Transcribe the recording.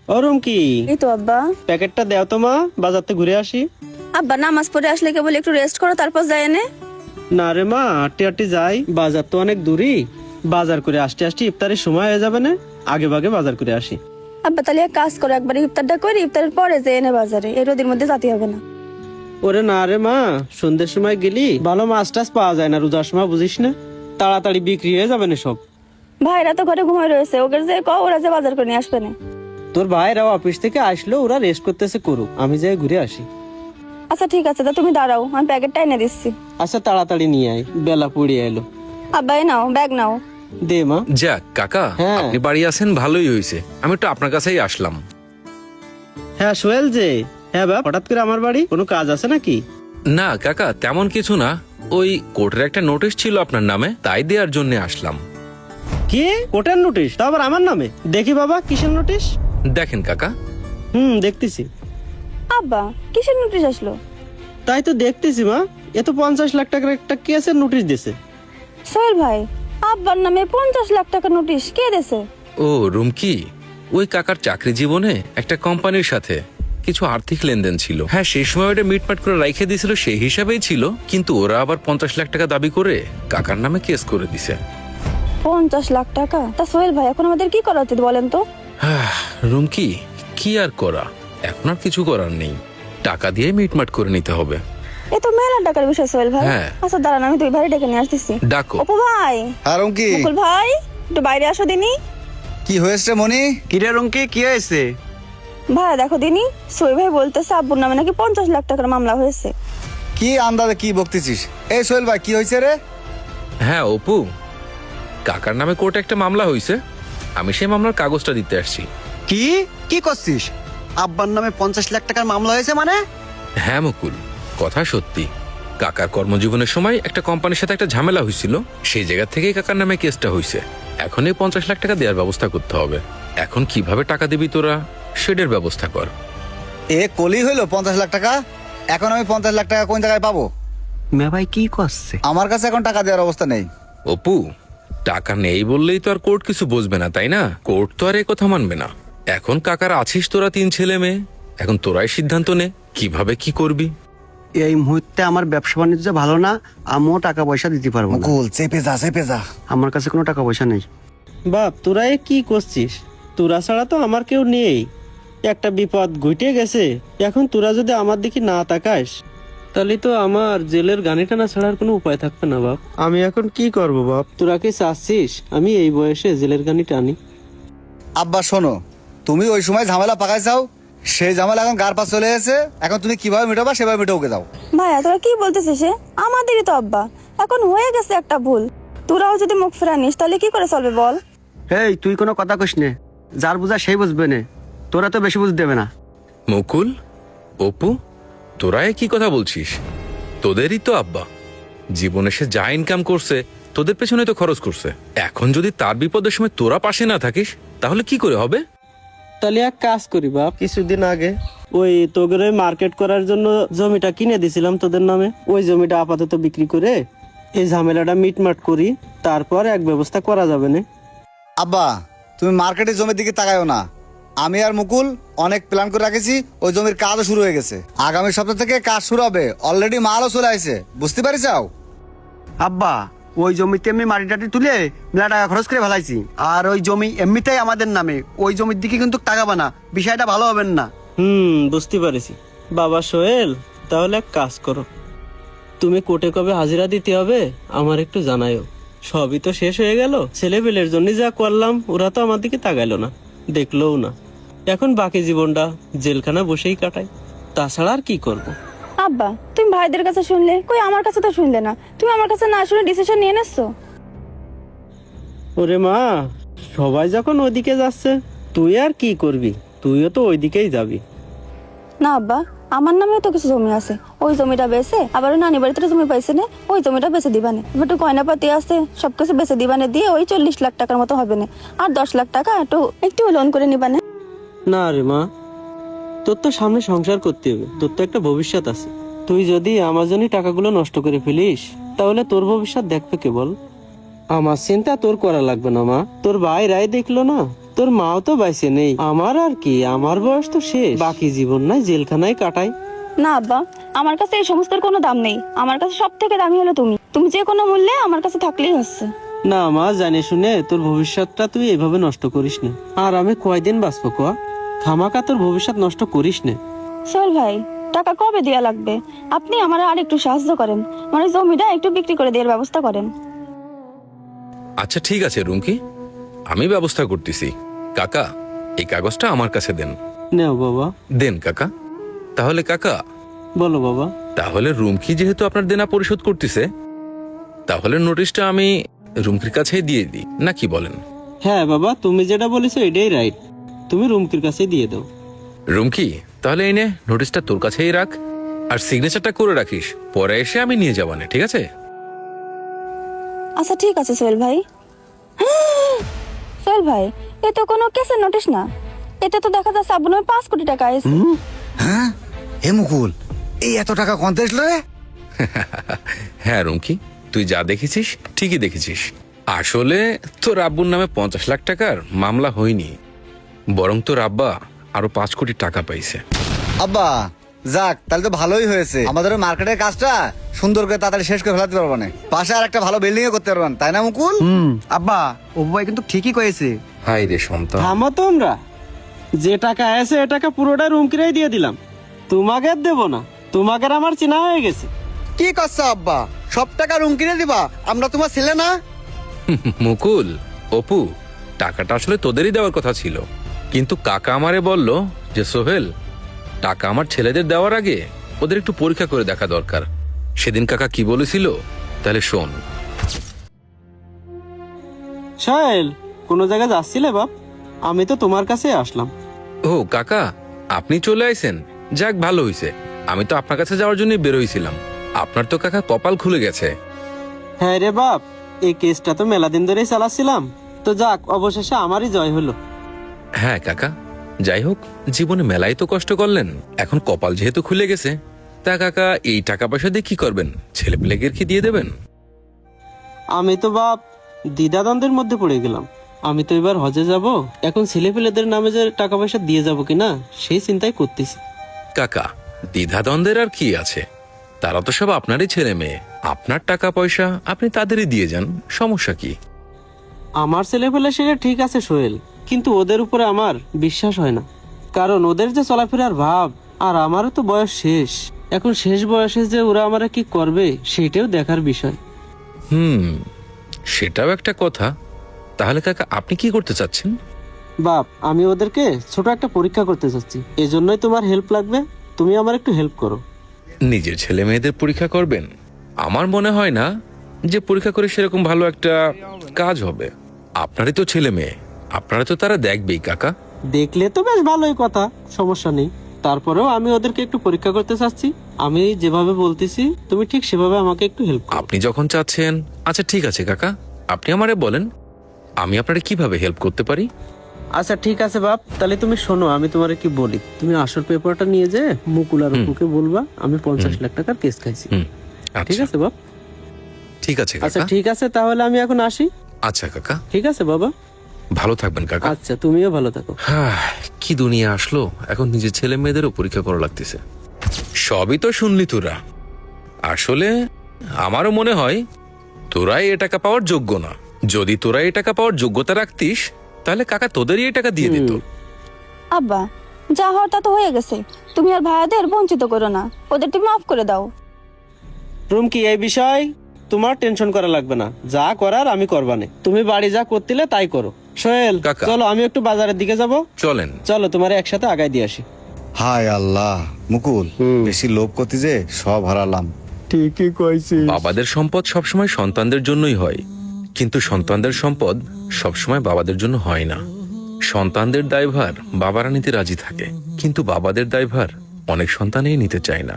ওরম কি? এই তো আব্বা। প্যাকেটটা দাও তো মা, বাজার থেকে ঘুরে আসি। আব্বা নামাজ পড়ে আসলে কেবল একটু রেস্ট করো, তারপর যায় এনে। না রে মা, হাঁটতে হাঁটতে যাই, বাজার তো অনেক দূরই। বাজার করে আসতে আসতে ইফতারের সময় হয়ে যাবে না, আগে ভাগে বাজার করে আসি। আব্বা তাহলে এক কাজ করো, একবার ইফতারটা করে ইফতারের পরে যায় এনে বাজারে, এই রোদের মধ্যে যেতে হবে না। ওরে না রে মা, সন্ধ্যের সময় গেলি ভালো মাছ টাছ পাওয়া যায় না, রোজার সময় বুঝিস না, তাড়াতাড়ি বিক্রি হয়ে যাবে না সব। ভাইরা তো ঘরে ঘুমায় রয়েছে, ওকে যে কও ওরা যে বাজার করে নিয়ে আসবে না। তোর ভাইরাও অফিস থেকে আসলো, ওরা রেস্ট করতেছে, করুক, আমি যাই ঘুরে আসি। আচ্ছা ঠিক আছে, তা তুমি দাঁড়াও, আমি প্যাকেটটা এনে দিচ্ছি। আচ্ছা তাড়াতাড়ি নিয়ে আয়, বেলা পড়ে এলো। আব্বা এই নাও, ব্যাগ নাও। দে মা। যাক কাকা, হ্যাঁ। আপনি বাড়ি আছেন, ভালোই হয়েছে। আমি একটু আপনার কাছেই আসলাম। হ্যাঁ সোহেল যে, হ্যাঁ বাপ, হঠাৎ করে আমার বাড়ি, কোনো কাজ আছে নাকি? না কাকা, তেমন কিছু না, ওই কোর্টের একটা নোটিশ ছিল আপনার নামে, তাই দেওয়ার জন্য আসলাম। কি কোর্টের নোটিশ? তা আবার আমার নামে? দেখি বাবা, কিসের নোটিশ? দেখেন কাকা। দেখতেছি। আব্বা কিসের নোটিশ আসলো? তাই তো দেখতেছি মা, এ তো 50 লাখ টাকার একটা কেসের নোটিশ দিছে। সোহেল ভাই, আব্বার নামে 50 লাখ টাকা নোটিশ কে দিয়েছে? ও রুমকি, ওই কাকার চাকরি জীবনে একটা কোম্পানির সাথে কিছু আর্থিক লেনদেন ছিল। হ্যাঁ, সেই সময় ওটা মিটমাট করে রাইখে দিয়েছিল, সেই হিসাবেই ছিল, কিন্তু ওরা আবার 50 লাখ টাকা দাবি করে কাকার নামে কেস করে দিছে। 50 লাখ টাকা? তা সোহেল ভাই এখন আমাদের কি করা উচিত বলেন তো? রুমকি, কি আর করা, এখন আর কিছু করার নেই, টাকা দিয়ে মিটমাট করে নিতে হবে। এ তো মেলা টাকার বিষয় সোহেল ভাই। হ্যাঁ। আচ্ছা দাঁড়ান, আমি দুই ভাই ডেকে নিয়ে আসতেছি। ডাকো। অপু ভাই, আর কি মুকুল ভাই, একটু বাইরে আসো দিনি। কি হয়েছে মনি? কিরে রঙ্কি, কি হয়েছে? ভাই দেখো দিনি, সোহেল ভাই বলতেছে আব্বুর নামে নাকি 50 লাখ টাকার মামলা হয়েছে। কি আন্দাজে কি বকতেছিস? এই সোহেল ভাই, কি হয়েছে রে? হ্যাঁ অপু, কাকার নামে কোর্টে একটা মামলা হয়েছে, আমি সেই মামলার কাগজটা দিতে আসছি। কি কি করছিস? আব্বার নামে 50 লাখ টাকার মামলা হয়েছে মানে? হ্যাঁ মুকুল, কথা সত্যি। কাকার কর্মজীবনের সময় একটা কোম্পানির সাথে একটা ঝামেলা হয়েছিল, সেই জায়গা থেকেই কাকার নামে কেসটা হয়েছে। এখন এই 50 লাখ টাকা দেওয়ার ব্যবস্থা করতে হবে। এখন কিভাবে টাকা দিবি তোরা, সেটার ব্যবস্থা কর। এ কলি হইলো 50 লাখ টাকা? এখন আমি 50 লাখ টাকা কোন জায়গায় পাবো? মে ভাই কি করছে? আমার কাছে এখন টাকা দেওয়ার অবস্থা নেই। অপু, টাকা নেই বললেই তো আর কোর্ট কিছু বুঝবে না, তাই না? কোর্ট তো আর এ কথা মানবে না। এখন কাকার আছিস তোরা 3 ছেলে মেয়ে, এখন তোরাই সিদ্ধান্ত নে কিভাবে কি করবি। এই মুহূর্তে আমার ব্যবসা বাণিজ্য ভালো না, আমিও টাকা পয়সা দিতে পারবো না। মুকুল চেপে যা, চেপে যা। আমার কাছে কোনো টাকা পয়সা নেই। বাপ তোরা এ কি করছিস? তোরা ছাড়া তো আমার কেউ নেই, একটা বিপদ ঘটে গেছে, এখন তোরা যদি আমার দিকে না তাকাস তাহলে তো আমার জেলের গানি টানা ছাড়ার কোনো উপায় থাকবে না বাপ। আমি এখন কি করব বাপ? তোরা কি চাচ্ছিস আমি এই বয়সে জেলের গানি টানি? আব্বা শোনো, তুমি ওই সময় ঝামেলা পাকাইছাও, সেই ঝামেলা এখন গার পাশ চলে এসেছে, এখন তুমি কিভাবে মেটাবা সেভাবে মেটাওকে দাও। ভাইয়া তোরা কি বলতেছিস? আমাদেরই তো আব্বা, এখন হয়ে গেছে একটা ভুল, তোরাও যদি মুখ ফেরানিস তাহলে কি করে চলবে বল? এই তুই কোনো কথা কইস নে, যার বুঝা সেই বুঝবে নে, তোরা তো বেশি বুঝ দেবে না। মুকুল, অপু, তোরা এ কি কথা বলছিস? তোদেরই তো আব্বা, জীবনে সে যা ইনকাম করছে তোদের পেছনে তো খরচ করছে, এখন যদি তার বিপদের সময় তোরা পাশে না থাকিস তাহলে কি করে হবে? তাহলে এক কাজ করি বাপ, কিছুদিন আগে ওই তোদের ওই মার্কেট করার জন্য জমিটা কিনে দিছিলাম তোদের নামে, ওই জমিটা আপাতত বিক্রি করে এই ঝামেলাটা মিটমাট করি, তারপর এক ব্যবস্থা করা যাবে না। আব্বা তুমি মার্কেটের জমির দিকে তাকায়ও না, আমি আর মুকুল অনেক প্ল্যান করে রাখেছি, ওই জমির কাজও শুরু হয়ে গেছে, আগামী সপ্তাহ থেকে কাজ শুরু হবে, অলরেডি মালও চলে আসে, বুঝতে পারিস? আব্বা ওই জমিতে এমনি মাটি টাটি তুলে মেলা টাকা খরচ করে ফেলাইছি, আর ওই জমি এমনিতেই আমাদের নামে, ওই জমির দিকে কিন্তু তাকাবা না, বিষয়টা ভালো হবেন না। বুঝতে পারিছি বাবা সোহেল, তাহলে এক কাজ করো, তুমি কোর্টে কবে হাজিরা দিতে হবে আমার একটু জানাইও। সবই তো শেষ হয়ে গেল, ছেলেপেলের জন্য যা করলাম ওরা তো আমার দিকে তাকাইলো না, দেখলোও না, এখন বাকি জীবনটা জেলখানা বসেই কাটাই, তাছাড়া আর কি করব। আব্বা তুমি ভাইদের কাছে শুনলে, কই আমার কাছে তো শুনলে না, তুমি আমার কাছে না শুনে ডিসিশন নিয়ে নিচ্ছো। ওরে মা, সবাই যখন ওইদিকে যাচ্ছে তুই আর কি করবি, তুইও তো ওইদিকেই যাবি। না আব্বা, আমার নামেও তো কিছু জমি আছে, ওই জমিটা বেচে আবার ওই নানি বাড়িতে জমি পাইছে না, ওই জমিটা বেচে দিবানে, একটু গয়নাপাতি আছে সবকিছু বেচে দিবানে, দিয়ে ওই 40 লাখ টাকার মতো হবে না, আর 10 লাখ টাকা একটু লোন করে নিবানে। না রে মা, তোর তো সামনে সংসার করতে হবে, তোর তো একটা ভবিষ্যৎ আছে, তুই যদি আমার জন্য টাকাগুলো নষ্ট করে ফেলিস তাহলে তোর ভবিষ্যৎ দেখবে কে বল? আমার চিন্তা তোর করা লাগবে না মা, তোর ভাই রায় দেখলো না, তোর মাও তো বাইসে নেই, আমার আর কি, আমার বয়স তো শেষ, বাকি জীবন নাই জেলখানায় কাটাই। না আব্বা, আমার কাছে এই সমস্তের কোনো দাম নেই। আমার কাছে সব থেকে দামি হলো তুমি। তুমি যে কোনো মূল্যে আমার কাছে থাকলেই হচ্ছে। না মা, জানি শুনে তোর ভবিষ্যৎটা তুই এভাবে নষ্ট করিস না। আর আমি কয়দিন বাঁচবো কোয়া? খামাকা তোর ভবিষ্যৎ নষ্ট করিস না। সোহেল ভাই, টাকা কবে দেয়া লাগবে? আপনি আমার আর একটু সাহায্য করেন, মানে জমিটা একটু বিক্রি করে দেওয়ার ব্যবস্থা করেন। আচ্ছা ঠিক আছে রুমকি, আমি ব্যবস্থা করতেছি। কাকা, এই কাগজটা আমার কাছে দেন। নেও বাবা। দেন কাকা। তাহলে কাকা, বলো বাবা। তাহলে রুমকি যেহেতু আপনার দেনা পরিশোধ করতেছে, তাহলে নোটিশটা আমি রুমকির কাছেই দিয়ে দিই, না কি বলেন? হ্যাঁ বাবা, তুমি যেটা বলেছো এটাই রাইট, তুমি রুমকির কাছেই দিয়ে দাও। রুমকি, তাহলে এই নে নোটিশটা তোর কাছেই রাখ, আর সিগনেচারটা করে রাখিস, পরে এসে আমি নিয়ে যাবানে, ঠিক আছে? আচ্ছা ঠিক আছে সোহেল ভাই। সোহেল ভাই, এ তো কোনো কেসের নোটিশ না, এতে তো দেখা যাচ্ছে আপনার 5 কোটি টাকা আছে। হ্যাঁ, হে মুকুল, এই এত টাকা কোন থেকে এসলো রে? হ্যাঁ রুমকি, তুই যা দেখেছিস ঠিকই দেখেছিস। আসলে তোর আব্বুর নামে 50 লাখ টাকার মামলা হয়নি, বরং তোর আব্বা আরো 5 কোটি টাকা পাইছে। আব্বা যাক, তাহলে তো ভালোই হয়েছে। আমাদের ওই মার্কেটের কাজটা সুন্দর করে তাড়াতাড়ি শেষ করে ফেলাতে পারবো না, পাশে আর একটা ভালো বিল্ডিং করতে পারবেন, তাই না মুকুল? আব্বা, অপু ভাই কিন্তু ঠিকই কয়েছে। হাই রে সন্তান। থামো তোমরা, যে টাকা আছে এ টাকা পুরোটা রুমকিরাই দিয়ে দিলাম, তোমাকে আর দেবো না। তোমাকে আর আমার চেনা হয়ে গেছে। কি করছো আব্বা? সব টাকা রুম কিনে দিবা? আমরা তোমার ছেলে না? মুকুল, অপু, টাকাটা আসলে তোদেরই দেওয়ার কথা ছিল, কিন্তু কাকা আমারে বলল যে সোহেল, টাকা আমার ছেলেদের দেওয়ার আগে ওদের একটু পরীক্ষা করে দেখা দরকার। সেদিন কাকা কি বলেছিল তাহলে শোন। সোহেল, কোনো জায়গায় যাচ্ছিলে বাপ? আমি তো তোমার কাছে আসলাম। ও কাকা, আপনি চলে আইছেন, যাক ভালো হইছে। আমি তো আপনার কাছে যাওয়ার জন্যই বের হইছিলাম। আপনার তো কাকা কপাল খুলে গেছে। হ্যাঁ রে বাপ, এই কেসটা তো মেলা দিন ধরেই চালাচ্ছিলাম, তো যাক অবশেষে আমারই জয় হলো। হ্যাঁ কাকা, যাই হোক, জীবনে মেলাই তো কষ্ট করলেন, এখন কপাল যেহেতু খুলে গেছে, তা কাকা এই টাকা পয়সা দিয়ে কি করবেন? ছেলে পেলেকে কি দিয়ে দেবেন? আমি তো বাপ দ্বিধাদ্বন্দ্বের মধ্যে পড়ে গেলাম। আমি তো এবার হজে যাব, এখন ছেলেপেলেদের নামে যে টাকা পয়সা দিয়ে যাব কিনা সেই চিন্তাই করতেছি। কাকা, দ্বিধাদ্বন্দ্বের আর কি আছে? তারা তো সব আপনারই ছেলে মেয়ে, আপনার টাকা পয়সা আপনি তাদেরই দিয়ে যান, সমস্যা কি? আমার ছেলেপেলে সেটা ঠিক আছে সোহেল, কিন্তু ওদের উপরে আমার বিশ্বাস হয় না, কারণ ওদের যে চলাফেরার ভাব, আর আমারও তো বয়স শেষ। এখন শেষ বয়সে যে ওরা আমারা কি করবে সেটাও দেখার বিষয়। সেটাও একটা কথা। তাহলে কাকা আপনি কি করতে চাচ্ছেন? বাপ, আমি ওদেরকে ছোট একটা পরীক্ষা করতে চাচ্ছি, এজন্যই তোমার হেল্প লাগবে, তুমি আমার একটু হেল্প করো। নিজের ছেলে মেয়েদের পরীক্ষা করবেন? আমার মনে হয় না যে পরীক্ষা করে সেরকম ভালো একটা কাজ হবে। আপনারই তো ছেলে মেয়ে, আপনারা তো তারা দেখবেই কাকা। দেখলে তো বেশ ভালোই কথা, সমস্যা নেই। তারপরেও আমি ওদেরকে একটু পরীক্ষা করতে চাচ্ছি। আমি যেভাবে বলতেছি তুমি ঠিক সেভাবে আমাকে একটু হেল্প করো। আপনি যখন চাচ্ছেন, আচ্ছা ঠিক আছে কাকা, আপনি আমারে বলেন আমি আপনারে কিভাবে হেল্প করতে পারি। আচ্ছা ঠিক আছে বাপ, তাহলে তুমি শোনো আমি তোমারে কি বলি। তুমি আসল পেপারটা নিয়ে যে মুকুল আর অপুকে বলবা আমি 50 লাখ টাকার কেস খাইছি। ঠিক আচ্ছা আছে বাপ? ঠিক আছে আচ্ছা কাকা। ঠিক আছে, তাহলে আমি এখন আসি। আচ্ছা কাকা, ঠিক আছে বাবা। ভালো থাকবেন কাকা। আচ্ছা, তুমিও ভালো থাকো। কি দুনিয়া আসলো, এখন নিজের ছেলে মেয়েদেরও পরীক্ষা করা লাগতেছে। সবই তো শুনলি তোরা। আসলে আমারও মনে হয় তোরাই এ টাকা পাওয়ার যোগ্য না। যদি তোরা এই টাকা পাওয়ার যোগ্যতা রাখতিস, তাহলে কাকা তোদেরই এই টাকা দিয়ে দিত। আব্বা, যা হওয়ার তা তো হয়ে গেছে, তুমি আর ভাইয়াদের বঞ্চিত করো না, ওদের তুমি মাফ করে দাও। রুমকি, এই বিষয় তোমার টেনশন করা লাগবে না, যা করার আমি করবানে। তুমি বাড়ি যা করতিলে তাই করো। সোহেল কাকা। চলো, আমি একটু বাজারের দিকে যাব। চলেন। চলো, তোমার একসাথে আগায় দিয়ে আসি। হায় আল্লাহ মুকুল, বেশি লোভ করতে যে সব হারালাম। ঠিকই কইছি। বাবাদের সম্পদ সবসময় সন্তানদের জন্যই হয়, কিন্তু সন্তানদের সম্পদ সবসময় বাবাদের জন্য হয় না। সন্তানদের দায়ভার বাবারা নিতে রাজি থাকে, কিন্তু বাবাদের দায়ভার অনেক সন্তানই নিতে চায় না।